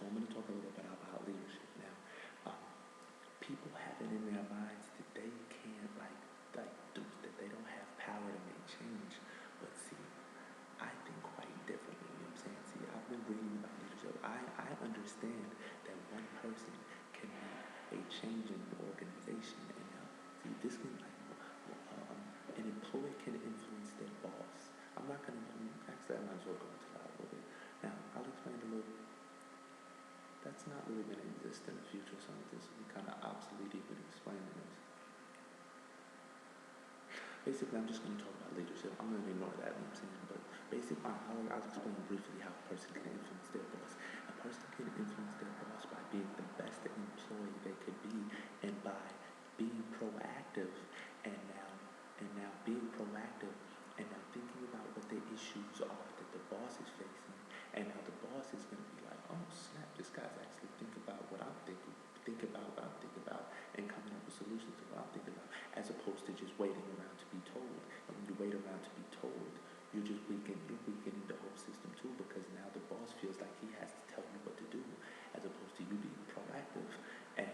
so I'm going to talk a little bit about leadership now. People have it in their minds that they can't that they don't have power to make change. But see, I think quite differently. You know what I'm saying? See, I've been reading about leadership. I understand that one person can make a change in an organization, and see, this can an employee can influence their boss. I'm not going to actually. I might as well go into that a little bit. Now, I'll explain a little. That's not really going to exist in the future, so this will be kind of obsolete even explaining this. Basically, I'm just going to talk about leadership. I'm going to ignore that, you know what I'm saying? But basically, I'll explain briefly how a person can influence their boss. A person can influence their boss by being the best employee they could be, and by being proactive, and now being proactive, and now thinking about what the issues are that the boss is facing, and now the boss is going to be like, oh snap, this guy's actually thinking about what I'm thinking about, and coming up with solutions to what I'm thinking about, as opposed to just waiting around to be told. And when you wait around to be told, you're weakening the whole system too, because now the boss feels like he has to tell you what to do, as opposed to you being proactive and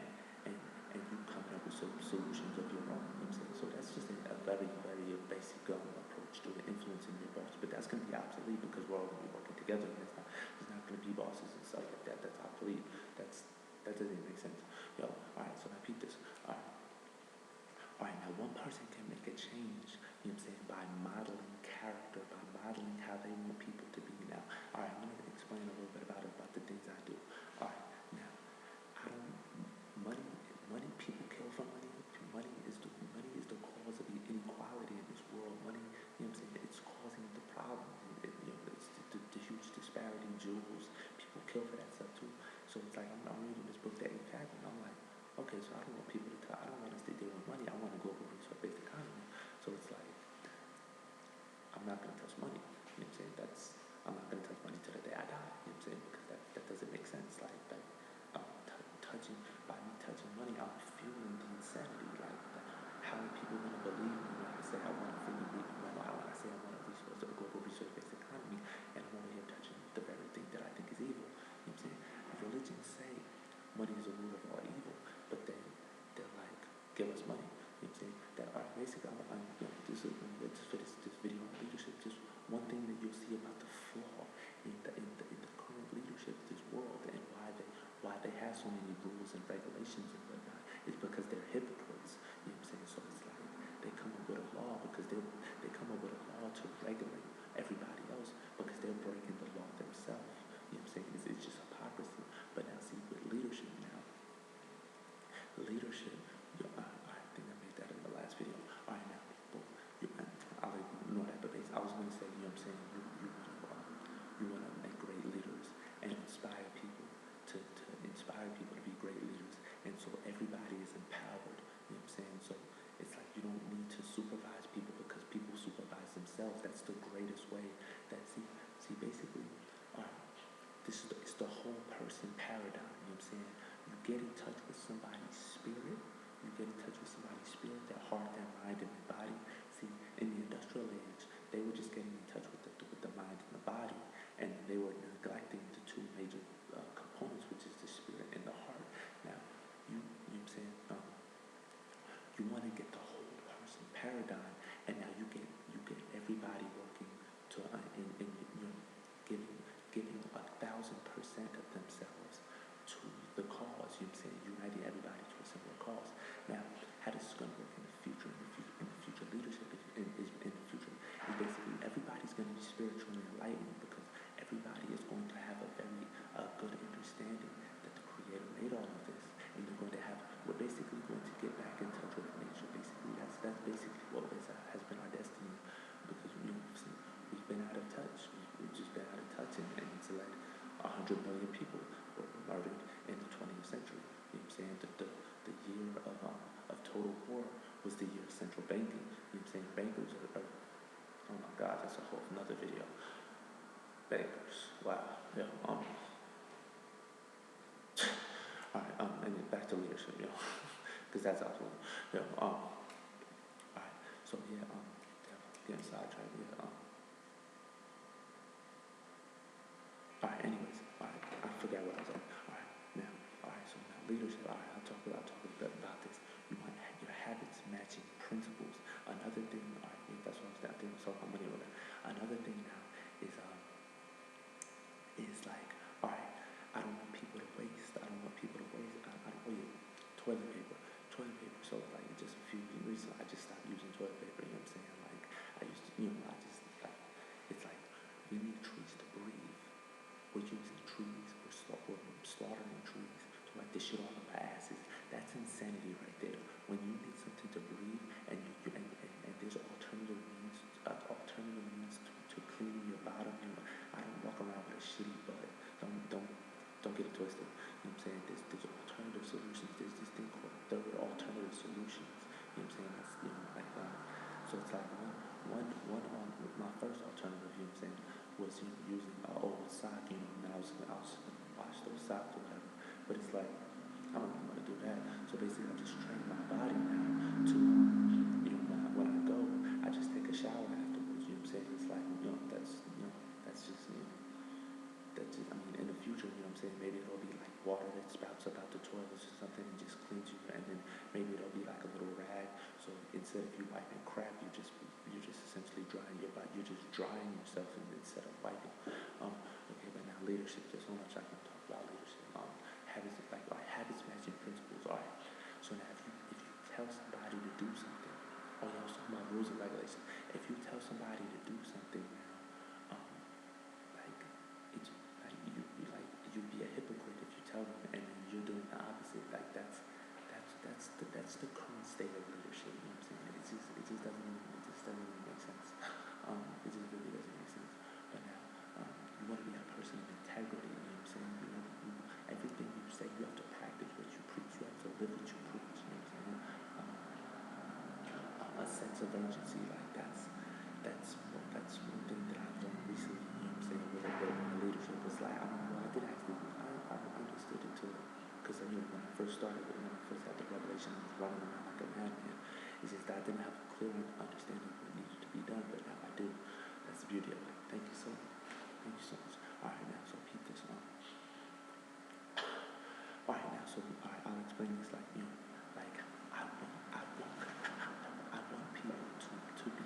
you coming up with some solutions of your own. You know what I'm saying? So that's just a very, very basic approach to influencing your boss. But that's going to be obsolete because we're all going to be working together, and there's not going to be bosses and stuff like that. That's obsolete. That doesn't even make sense. Yo, alright, so now peep this. Alright, now one person can make a change, you know what I'm saying, by modeling character, by modeling how they want people to be now. Alright, I'm going to explain a little bit about the things I do. Alright, now, money, people kill for money. Money is the cause of the inequality in this world. Money, you know what I'm saying, it's causing the problem. It's the huge disparity in jewels. People kill for that stuff too. So it's like, I'm reading this book that ain't happening. I'm like, okay, so I don't want people to I don't want us to deal with money. I want a global resource-based economy. So it's like, I'm not going to touch money. You know what I'm saying? I'm not going to touch money till the day I die. You know what I'm saying? Because that doesn't make sense. By me touching money, I'm fueling the insanity. How are people going to believe me when I say I want a global resource-based economy, and I'm over here touching the very thing that I think is evil? You know what I'm saying? Religions say money is a root of all evil, but then they're like, give us money. You know what I'm saying? Basically, this video on leadership, just one thing that you'll see about the flaw in the current leadership of this world, and why they have so many rules and regulations and whatnot, is because they're hypocrites. You know what I'm saying? So it's like they come up with a law because they come up with a law to regulate everybody else because they're breaking the law themselves. You know what I'm saying? It's just hypocrisy. But now see, with leadership now, I think I made that in the last video. Alright, now, I'll ignore that, but basically, I was going to say, you know what I'm saying, you want to make great leaders and inspire people to be great leaders, and so everybody is empowered. You know what I'm saying? So it's like you don't need to supervise people because people supervise themselves. That's the greatest way. See, basically, it's the whole person paradigm. You know what I'm saying? You get in touch with somebody's spirit. You get in touch with somebody's spirit, their heart, their mind, and their body. See, in the industrial age, they were just getting in touch with the mind and the body, and they were neglecting the two major components, which is the spirit and the heart. Now, you know what I'm saying? You want to get the whole person paradigm, and now you get everybody working to giving 1,000% of themselves to the cause. You know what I'm saying? Uniting everybody to a similar cause. Now, how this is going to work in the future leadership in the future is basically everybody's going to be spiritually enlightened because everybody is going to have a very good understanding that the Creator made all of this, and we're basically going to get back in touch with nature. Basically, that's basically what has been our destiny, because we've been out of touch. We've just been out of touch, and it's like 100 million people were murdered in the 20th century. You know what I'm saying? The year of total war was the year of central banking. You know what I'm saying? Bankers are oh my God, that's a whole another video. Bankers, wow. Yeah. Alright, and then back to leadership, because that's awesome. Alright, so yeah, getting sidetracked. Alright, anyways, I forgot what I was at. leadership. All right, I'll talk a bit about this. You want your habits matching principles. Another thing, all right, yeah, that's what I think. So I'm money with it. Another thing now is like, all right, I don't want people to waste. I don't want people to waste. I don't. Oh yeah, toilet paper. Toilet paper. So like just a few reasons I just stopped using toilet paper. You know what I'm saying? Like I used to, I just like it's like we need trees to breathe. We're using trees. We're slaughtering trees to like this shit all up our asses. That's insanity right there. When you need something to breathe and and there's alternative means to cleaning your bottom. I don't walk around with a shitty butt. Don't get it twisted. You know what I'm saying? There's alternative solutions. There's this thing called third alternative solutions. You know what I'm saying? That's like so it's like one on my first alternative. You know what I'm saying? Was using an old sock. And I was wash those socks or whatever. But it's like I don't know how to do that. So basically, I just train my body now to when I go, I just take a shower afterwards. You know what I'm saying? It's like that's just that's just, I mean, in the future, you know what I'm saying, maybe it'll be like water that spouts up out the toilets or something and just cleans you, and then maybe it'll be like a little rag, so instead of you wiping crap, you're just essentially drying your body, you're just drying yourself instead of wiping. Okay, but now leadership, there's so much I can talk about leadership. Habits matching principles. All right, so now if you tell somebody to do something, oh yeah, I was talking about rules and regulations. If you tell somebody to do something now, like it's like you'd be a hypocrite if you tell them and then you're doing the opposite. Like that's the current state of leadership. You know what I'm saying? It just doesn't even make sense. It just really doesn't make sense. But now you want to be a person of integrity. You know what I'm saying? Everything you say, you have to practice what you preach. You have to live what you preach. You know what I'm saying? A sense of urgency, like that's one thing that I've done recently. You know what I'm saying? With my leadership, was like I don't know. I did actually. I understood it too, because when I first started, when I first had the revelation, I was running around like a madman. It's just that I didn't have a clear understanding of what needed to be done, but now I do. That's the beauty of it. Thank you so much. Thank you so much. All right, now so keep this on. All right, now so I'll explain this like like I want people to be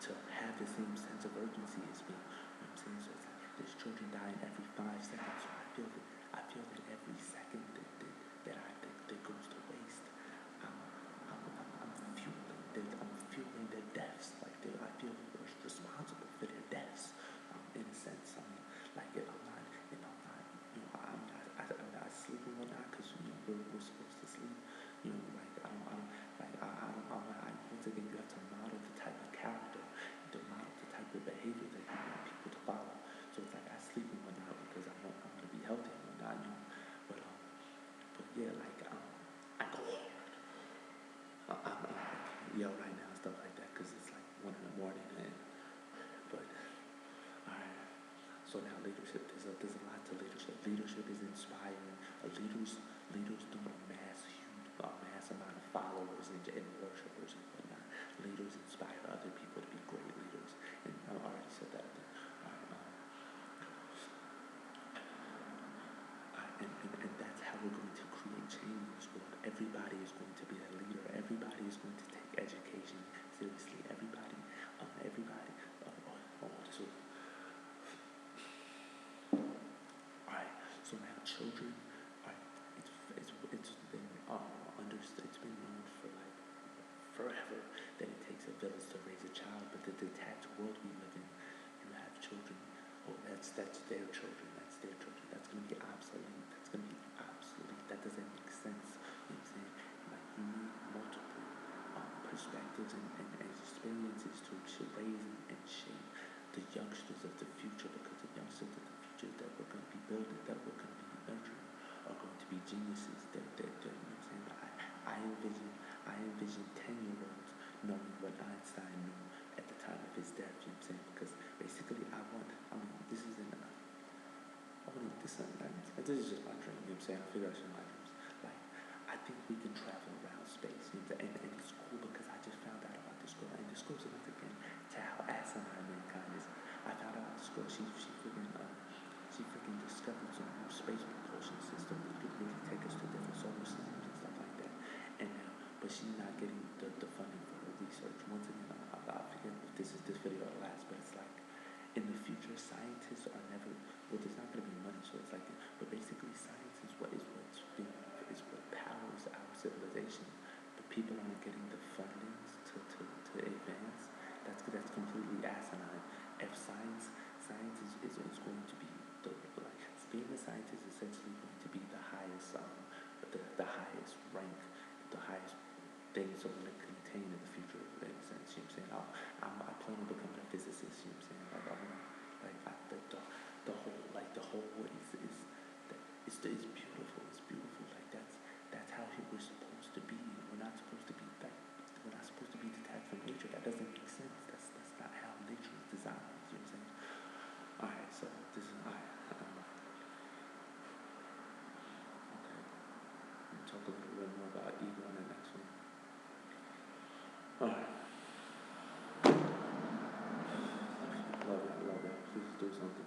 to have the same sense of urgency as me. You know what I'm saying? So it's like there's children dying every 5 seconds. So I feel that every second that goes to waste, I'm fueling their deaths. Like I feel responsible for their deaths. In a sense, I mean, like if I'm not, I sleep and whatnot because we're supposed to sleep. Like once again, you have to model the type of character, to model the type of behavior that you want people to follow. So it's like I sleep and whatnot because I want to be healthy and whatnot. But yeah, like I go hard. I'm yell right now and stuff like that because it's like 1 in the morning. But alright. So now leadership, there's a lot to leadership. Leadership is inspiring. Leaders don't amass amount of followers and worshipers and whatnot. Leaders inspire other people to be great leaders. And I already said that. And that's how we're going to create change in this world. Everybody is going to be a leader. Everybody is going to take education seriously. Everybody. This will. Alright, so now children, it's been understood, it's been known for like forever that it takes a village to raise a child, but the detached world we live in, you have children, that's their children, that's going to be obsolete, that doesn't make sense, you know what I'm saying? Like you need multiple perspectives and experiences to raise and shape the youngsters of the future, because the youngsters of the future that we're going to be building, that we're going to be nurturing, are going to be geniuses. You know what I'm saying? I envision 10-year-olds knowing what Einstein knew at the time of his death. You know what I'm saying? Because basically, this is just my dream. You know what I'm saying? I figure out some of my dreams. Like, I think we can travel around space. You know, and it's cool because I just found out about this girl, and this goes once again to how asinine mankind is. I found out about this girl. She freaking she freaking discovered some new space propulsion system that could really take us to different solar systems and stuff like that. And now, but she's not getting the funding for her research. Once again, I forget if this video will last, but it's like, in the future, scientists are never, well, there's not going to be money, so it's like, but basically science is what powers our civilization, but people aren't getting the fundings to advance. That's completely asinine. If science is going to be like, being a scientist is essentially going to be the highest the highest rank, the highest thing someone can contain in the future, in a sense. You know what I'm saying? I plan on becoming a physicist. You know what I'm saying? Like, I want the whole is beautiful. It's beautiful. Like, that's how we're supposed to be. We're not supposed to be like, we're not supposed to be detached from nature. That doesn't make sense. That's not how nature is designed. You know what I'm saying? Alright, so this is alright. Okay. We'll talk a little bit more about ego in the next one. Alright. Love it. Please do something.